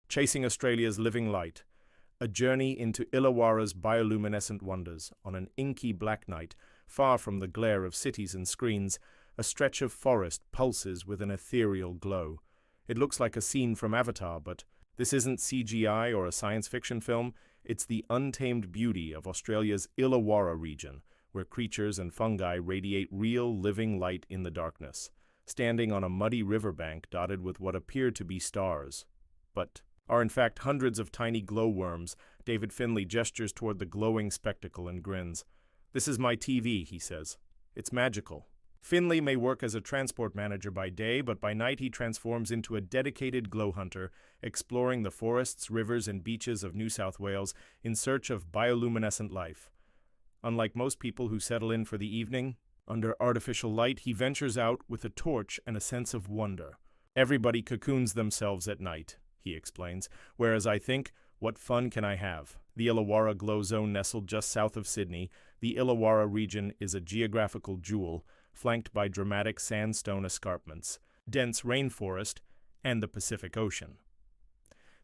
Chasing Australia's living light, a journey into Illawarra's bioluminescent wonders on an inky black night, far from the glare of cities and screens. A stretch of forest pulses with an ethereal glow. It looks like a scene from Avatar, but this isn't CGI or a science fiction film. It's the untamed beauty of Australia's Illawarra region, where creatures and fungi radiate real, living light in the darkness, standing on a muddy riverbank dotted with what appear to be stars, but are in fact hundreds of tiny glowworms. David Finlay gestures toward the glowing spectacle and grins. "This is my TV," he says. "It's magical." Finlay may work as a transport manager by day, but by night he transforms into a dedicated glow hunter, exploring the forests, rivers, and beaches of New South Wales in search of bioluminescent life. Unlike most people who settle in for the evening, under artificial light, he ventures out with a torch and a sense of wonder. "Everybody cocoons themselves at night," he explains, "whereas I think, what fun can I have?" The Illawarra Glow Zone, nestled just south of Sydney, the Illawarra region is a geographical jewel, flanked by dramatic sandstone escarpments, dense rainforest, and the Pacific Ocean.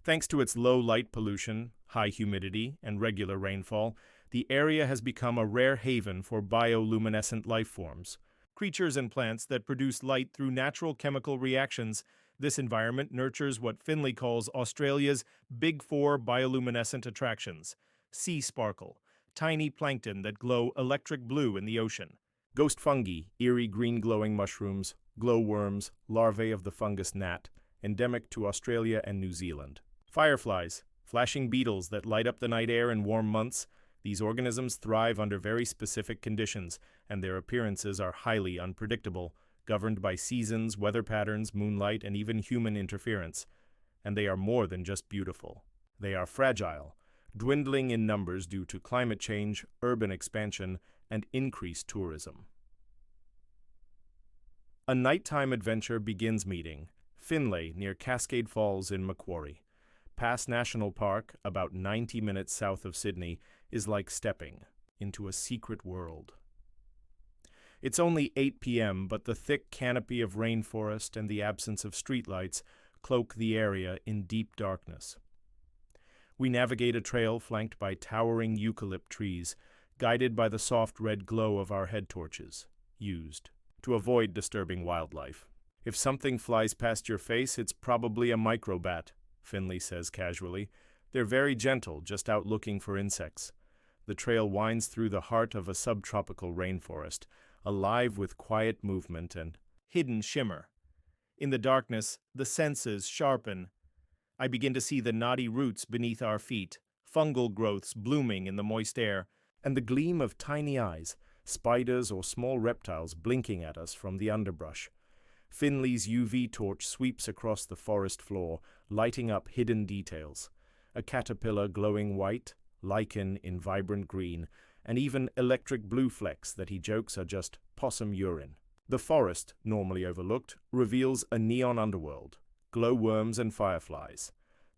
Thanks to its low light pollution, high humidity, and regular rainfall, the area has become a rare haven for bioluminescent life forms, creatures and plants that produce light through natural chemical reactions. This environment nurtures what Finlay calls Australia's Big Four bioluminescent attractions: sea sparkle, tiny plankton that glow electric blue in the ocean, ghost fungi, eerie green glowing mushrooms, glowworms, larvae of the fungus gnat, endemic to Australia and New Zealand, fireflies, flashing beetles that light up the night air in warm months. These organisms thrive under very specific conditions, and their appearances are highly unpredictable, governed by seasons, weather patterns, moonlight, and even human interference. And they are more than just beautiful. They are fragile, dwindling in numbers due to climate change, urban expansion, and increased tourism. A nighttime adventure begins meeting Finlay near Cascade Falls in Macquarie. Pass National Park, about 90 minutes south of Sydney, is like stepping into a secret world. It's only 8 p.m., but the thick canopy of rainforest and the absence of streetlights cloak the area in deep darkness. We navigate a trail flanked by towering eucalypt trees, guided by the soft red glow of our head torches, used to avoid disturbing wildlife. "If something flies past your face, it's probably a microbat," Finlay says casually. "They're very gentle, just out looking for insects." The trail winds through the heart of a subtropical rainforest, alive with quiet movement and hidden shimmer. In the darkness, the senses sharpen. I begin to see the knotty roots beneath our feet, fungal growths blooming in the moist air, and the gleam of tiny eyes, spiders or small reptiles blinking at us from the underbrush. Finlay's UV torch sweeps across the forest floor, lighting up hidden details. A caterpillar glowing white, lichen in vibrant green, and even electric blue flecks that he jokes are just possum urine. The forest, normally overlooked, reveals a neon underworld, glowworms and fireflies.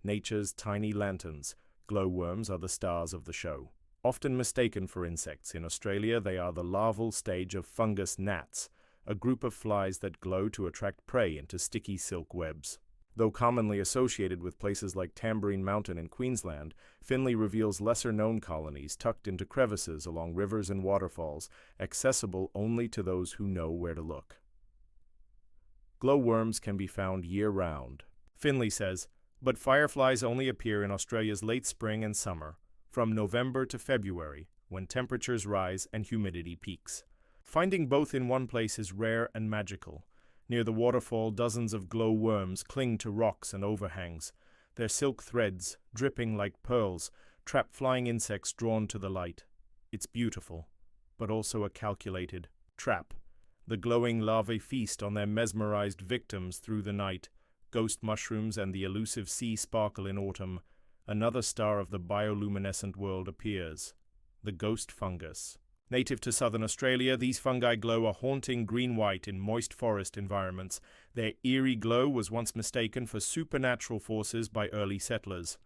Nature's tiny lanterns, glowworms are the stars of the show. Often mistaken for insects, in Australia they are the larval stage of fungus gnats, a group of flies that glow to attract prey into sticky silk webs. Though commonly associated with places like Tamborine Mountain in Queensland, Finlay reveals lesser-known colonies tucked into crevices along rivers and waterfalls, accessible only to those who know where to look. Glowworms can be found year-round, Finlay says, but fireflies only appear in Australia's late spring and summer, from November to February, when temperatures rise and humidity peaks. Finding both in one place is rare and magical. Near the waterfall, dozens of glowworms cling to rocks and overhangs, their silk threads, dripping like pearls, trap flying insects drawn to the light. It's beautiful, but also a calculated trap. The glowing larvae feast on their mesmerized victims through the night. Ghost mushrooms and the elusive sea sparkle in autumn. Another star of the bioluminescent world appears, the ghost fungus. Native to southern Australia, these fungi glow a haunting green-white in moist forest environments. Their eerie glow was once mistaken for supernatural forces by early settlers.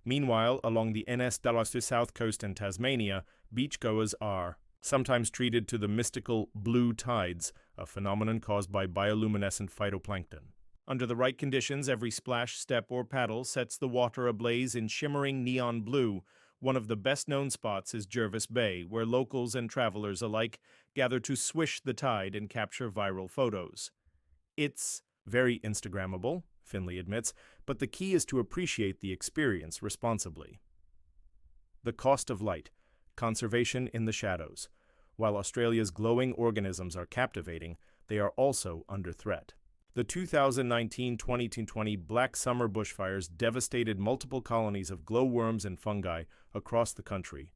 Meanwhile, along the NS south coast and Tasmania, beachgoers are sometimes treated to the mystical blue tides, a phenomenon caused by bioluminescent phytoplankton. Under the right conditions, every splash, step, or paddle sets the water ablaze in shimmering neon blue. One of the best-known spots is Jervis Bay, where locals and travelers alike gather to swish the tide and capture viral photos. It's very Instagrammable, Finley admits, but the key is to appreciate the experience responsibly. The cost of light. Conservation in the shadows. While Australia's glowing organisms are captivating, they are also under threat. The 2019-2020 Black Summer bushfires devastated multiple colonies of glowworms and fungi across the country.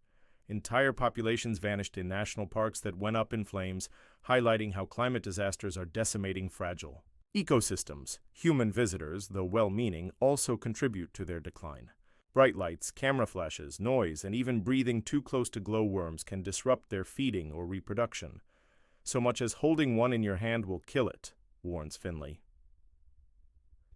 Entire populations vanished in national parks that went up in flames, highlighting how climate disasters are decimating fragile ecosystems. Human visitors, though well-meaning, also contribute to their decline. Bright lights, camera flashes, noise, and even breathing too close to glowworms can disrupt their feeding or reproduction. So much as holding one in your hand will kill it, warns Finley.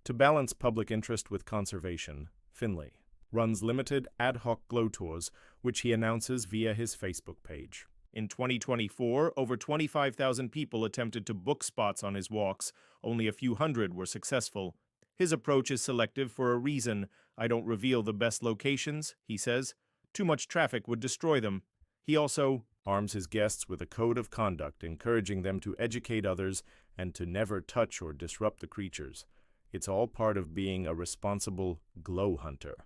To balance public interest with conservation, Finley runs limited ad hoc glow tours, which he announces via his Facebook page. In 2024, over 25,000 people attempted to book spots on his walks. Only a few hundred were successful. His approach is selective for a reason. I don't reveal the best locations, he says. Too much traffic would destroy them. He also arms his guests with a code of conduct, encouraging them to educate others and to never touch or disrupt the creatures. It's all part of being a responsible glow hunter.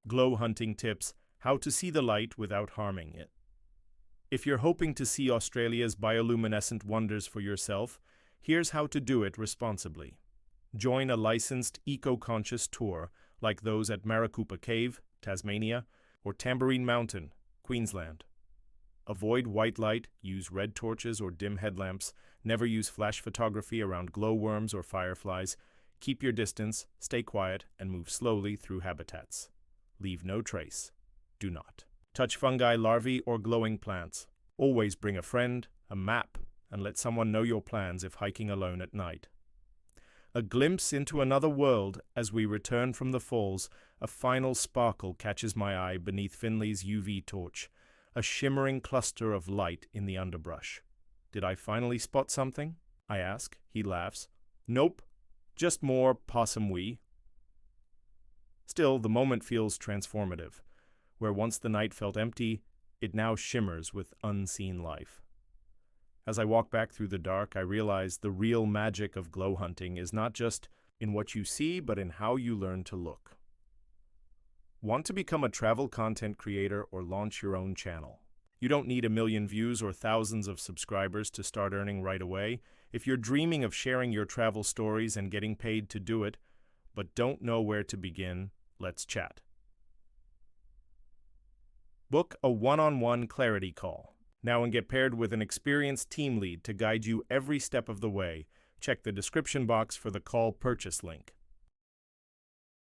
Glow hunting tips: how to see the light without harming it. If you're hoping to see Australia's bioluminescent wonders for yourself, here's how to do it responsibly. Join a licensed eco-conscious tour like those at Maricopa Cave, Tasmania, or Tamborine Mountain, Queensland. Avoid white light, use red torches or dim headlamps, never use flash photography around glowworms or fireflies. Keep your distance, stay quiet, and move slowly through habitats. Leave no trace. Do not touch fungi, larvae, or glowing plants. Always bring a friend, a map, and let someone know your plans if hiking alone at night. A glimpse into another world as we return from the falls. A final sparkle catches my eye beneath Finley's UV torch. A shimmering cluster of light in the underbrush. Did I finally spot something? I ask. He laughs. Nope. Just more possum wee. Still, the moment feels transformative. Where once the night felt empty, it now shimmers with unseen life. As I walk back through the dark, I realize the real magic of glow hunting is not just in what you see, but in how you learn to look. Want to become a travel content creator or launch your own channel? You don't need 1 million views or thousands of subscribers to start earning right away. If you're dreaming of sharing your travel stories and getting paid to do it, but don't know where to begin, let's chat. Book a one-on-one clarity call now and get paired with an experienced team lead to guide you every step of the way. Check the description box for the call purchase link.